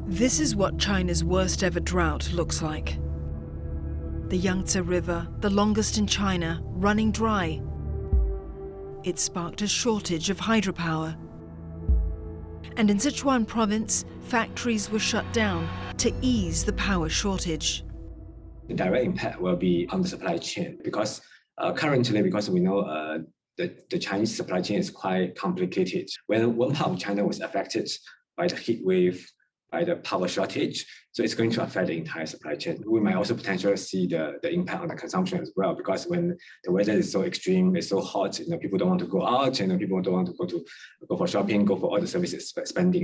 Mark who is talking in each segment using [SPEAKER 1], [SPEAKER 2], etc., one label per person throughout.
[SPEAKER 1] This is what China's worst ever drought looks like. The Yangtze River, the longest in China, running dry. It sparked a shortage of hydropower. And in Sichuan province, factories were shut down to ease the power shortage.
[SPEAKER 2] The direct impact will be on the supply chain because currently, because we know the Chinese supply chain is quite complicated. When one part of China was affected by the heat wave, by the power shortage, so it's going to affect the entire supply chain. We might also potentially see the impact on the consumption as well, because when the weather is so extreme, it's so hot, people don't want to go out, people don't want to go for shopping, go for all the services spending.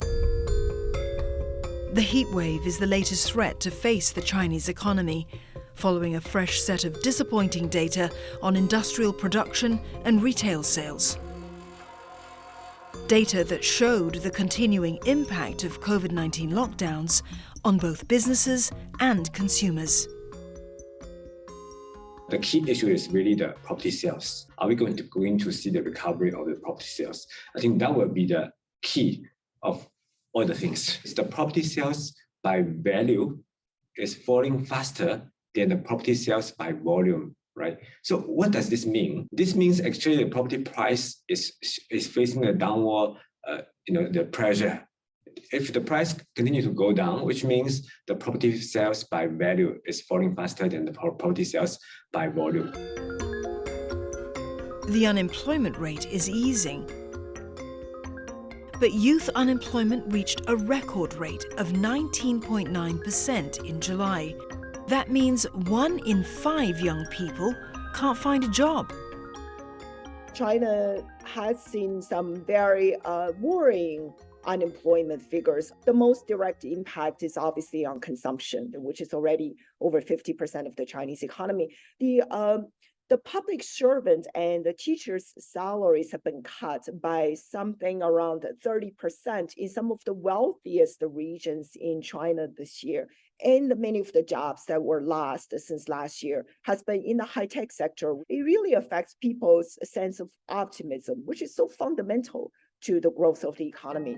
[SPEAKER 1] The heat wave is the latest threat to face the Chinese economy, following a fresh set of disappointing data on industrial production and retail sales. Data that showed the continuing impact of COVID-19 lockdowns on both businesses and consumers.
[SPEAKER 2] The key issue is really the property sales. Are we going to see the recovery of the property sales? I think that will be the key of all the things. It's the property sales by value is falling faster than the property sales by volume, right? So what does this mean? This means actually the property price is facing a downward, the pressure. If the price continues to go down, which means the property sales by value is falling faster than the property sales by volume.
[SPEAKER 1] The unemployment rate is easing. But youth unemployment reached a record rate of 19.9% in July. That means 1 in 5 young people can't find a job.
[SPEAKER 3] China has seen some very worrying unemployment figures. The most direct impact is obviously on consumption, which is already over 50% of the Chinese economy. The public servant and the teachers' salaries have been cut by something around 30% in some of the wealthiest regions in China this year. And many of the jobs that were lost since last year has been in the high-tech sector. It really affects people's sense of optimism, which is so fundamental to the growth of the economy.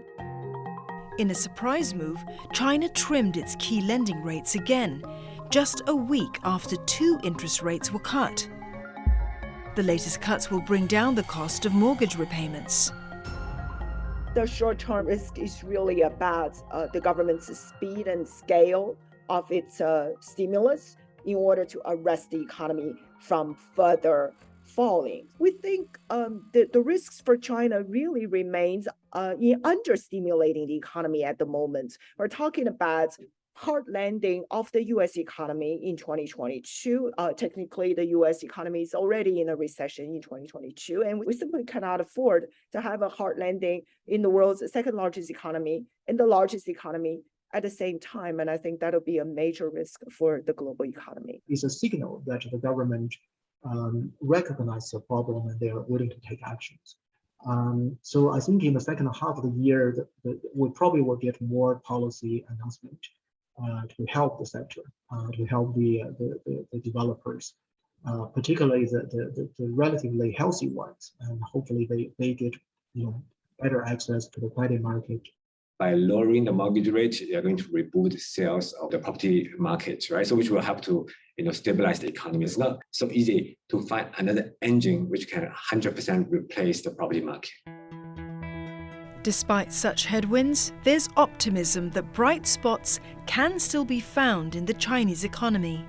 [SPEAKER 1] In a surprise move, China trimmed its key lending rates again, just a week after 2 interest rates were cut. The latest cuts will bring down the cost of mortgage repayments.
[SPEAKER 3] The short-term risk is really about the government's speed and scale of its stimulus in order to arrest the economy from further falling. We think the risks for China really remains in understimulating the economy at the moment. We're talking about hard landing of the U.S. economy in 2022. Technically, the U.S. economy is already in a recession in 2022, and we simply cannot afford to have a hard landing in the world's second largest economy and the largest economy at the same time. And I think that'll be a major risk for the global economy.
[SPEAKER 4] It's a signal that the government recognizes the problem and they are willing to take actions. So I think in the second half of the year, we probably will get more policy announcement to help the sector, to help the developers, particularly the relatively healthy ones, and hopefully they get better access to the credit market.
[SPEAKER 2] By lowering the mortgage rate, they are going to reboot the sales of the property market, right? So which will help to stabilize the economy. It's not so easy to find another engine which can 100% replace the property market.
[SPEAKER 1] Despite such headwinds, there's optimism that bright spots can still be found in the Chinese economy.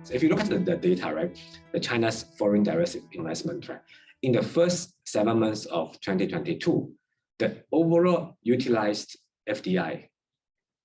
[SPEAKER 2] So if you look at the data, right, the China's foreign direct investment, right, in the first 7 months of 2022, the overall utilized FDI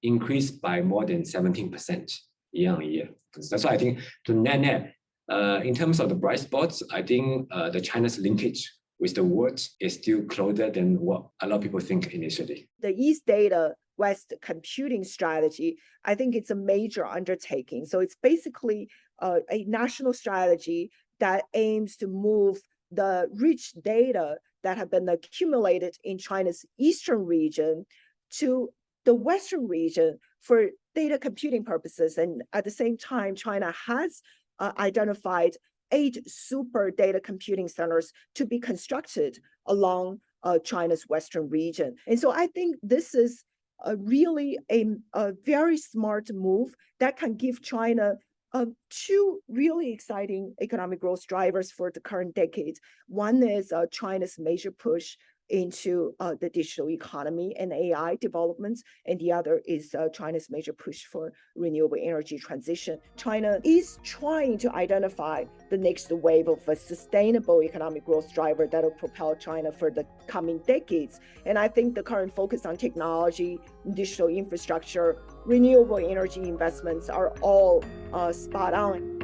[SPEAKER 2] increased by more than 17% year on year. That's why I think to net, in terms of the bright spots, I think the China's linkage with the world is still closer than what a lot of people think initially.
[SPEAKER 3] The East Data West computing strategy, I think it's a major undertaking. So it's basically a national strategy that aims to move the rich data that have been accumulated in China's eastern region to the western region for data computing purposes. And at the same time, China has identified 8 super data computing centers to be constructed along China's western region. And so I think this is really a very smart move that can give China two really exciting economic growth drivers for the current decade. One is China's major push into the digital economy and AI developments, and the other is China's major push for renewable energy transition. China is trying to identify the next wave of a sustainable economic growth driver that will propel China for the coming decades. And I think the current focus on technology, digital infrastructure, renewable energy investments are all spot on.